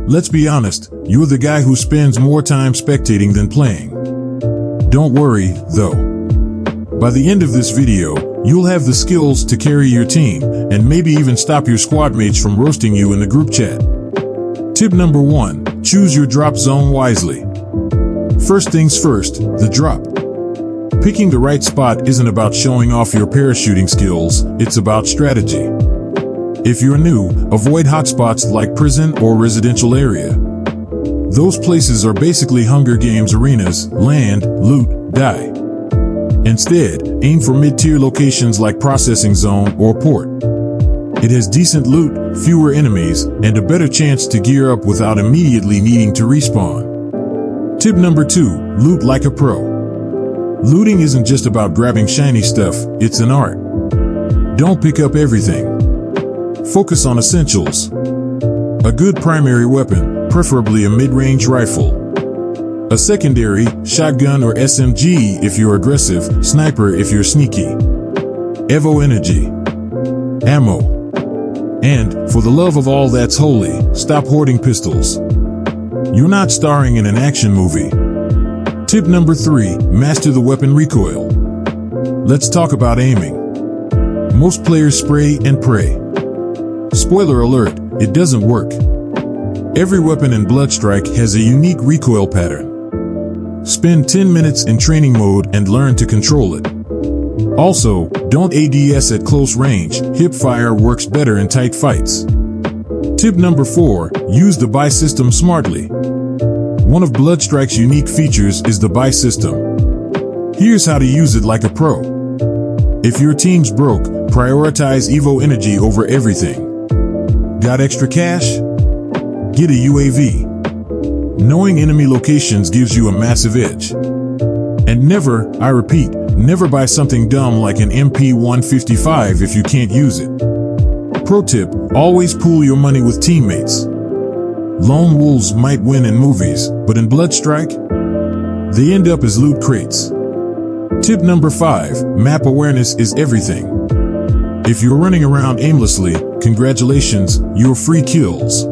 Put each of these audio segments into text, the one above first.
Let's be honest, you're the guy who spends more time spectating than playing. Don't worry, though. By the end of this video, you'll have the skills to carry your team and maybe even stop your squad mates from roasting you in the group chat. Tip number 1, choose your drop zone wisely. First things first, the drop. Picking the right spot isn't about showing off your parachuting skills, it's about strategy. If you're new, avoid hotspots like prison or residential area. Those places are basically Hunger Games arenas: land, loot, die. Instead, aim for mid-tier locations like processing zone or port. It has decent loot, fewer enemies, and a better chance to gear up without immediately needing to respawn. Tip number 2, loot like a pro. Looting isn't just about grabbing shiny stuff, it's an art. Don't pick up everything. Focus on essentials. A good primary weapon, preferably a mid-range rifle. A secondary, shotgun or SMG if you're aggressive, sniper if you're sneaky. Evo energy. Ammo. And, for the love of all that's holy, stop hoarding pistols. You're not starring in an action movie. Tip number 3, master the weapon recoil. Let's talk about aiming. Most players spray and pray. Spoiler alert, it doesn't work. Every weapon in Bloodstrike has a unique recoil pattern. Spend 10 minutes in training mode and learn to control it. Also, don't ADS at close range, hip fire works better in tight fights. Tip number 4, use the buy system smartly. One of Bloodstrike's unique features is the buy system. Here's how to use it like a pro. If your team's broke, prioritize Evo energy over everything. Got extra cash? Get a UAV. Knowing enemy locations gives you a massive edge. And never, I repeat, never buy something dumb like an MP155 if you can't use it. Pro tip, always pool your money with teammates. Lone wolves might win in movies, but in Bloodstrike, they end up as loot crates. Tip number 5, map awareness is everything. If you're running around aimlessly, congratulations, you're free kills.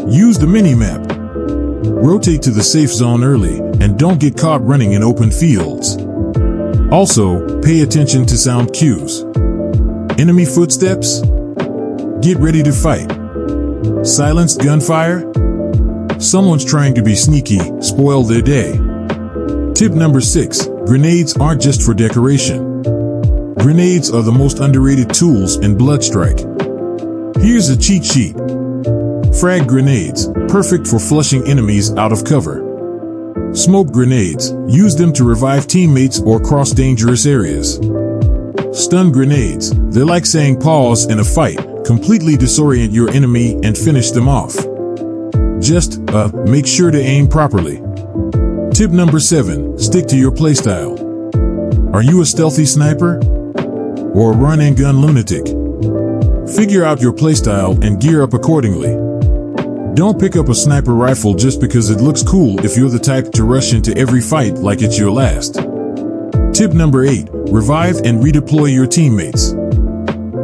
Use the mini-map. Rotate to the safe zone early, and don't get caught running in open fields. Also, pay attention to sound cues. Enemy footsteps? Get ready to fight. Silenced gunfire? Someone's trying to be sneaky, spoil their day. Tip number 6, grenades aren't just for decoration. Grenades are the most underrated tools in Bloodstrike. Here's a cheat sheet. Frag grenades, perfect for flushing enemies out of cover. Smoke grenades, use them to revive teammates or cross dangerous areas. Stun grenades, they're like saying pause in a fight, completely disorient your enemy and finish them off. Just, make sure to aim properly. Tip number 7, stick to your playstyle. Are you a stealthy sniper? Or a run and gun lunatic? Figure out your playstyle and gear up accordingly. Don't pick up a sniper rifle just because it looks cool if you're the type to rush into every fight like it's your last. Tip number 8, revive and redeploy your teammates.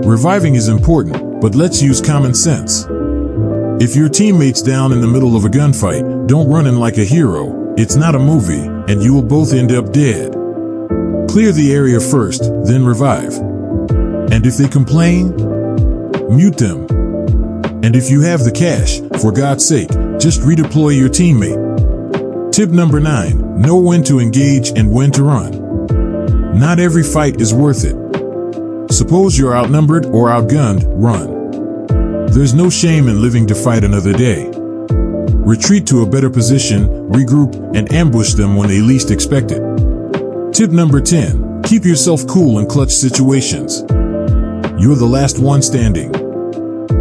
Reviving is important, but let's use common sense. If your teammate's down in the middle of a gunfight, don't run in like a hero. It's not a movie, and you will both end up dead. Clear the area first, then revive. And if they complain, mute them. And if you have the cash, for God's sake, just redeploy your teammate. Tip number 9, know when to engage and when to run. Not every fight is worth it. Suppose you're outnumbered or outgunned, run. There's no shame in living to fight another day. Retreat to a better position, regroup, and ambush them when they least expect it. Tip number 10, keep yourself cool in clutch situations. You're the last one standing.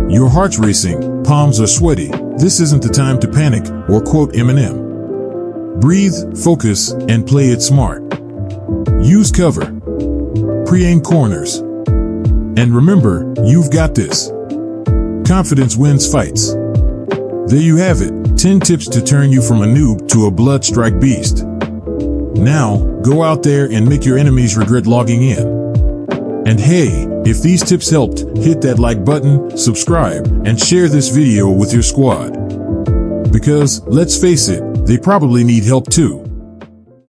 Your heart's racing, palms are sweaty. This isn't the time to panic or quote Eminem. Breathe, focus, and play it smart. Use cover. Pre-aim corners. And remember, you've got this. Confidence wins fights. There you have it, 10 tips to turn you from a noob to a Bloodstrike beast. Now, go out there and make your enemies regret logging in. And hey, if these tips helped, hit that like button, subscribe, and share this video with your squad. Because, let's face it, they probably need help too.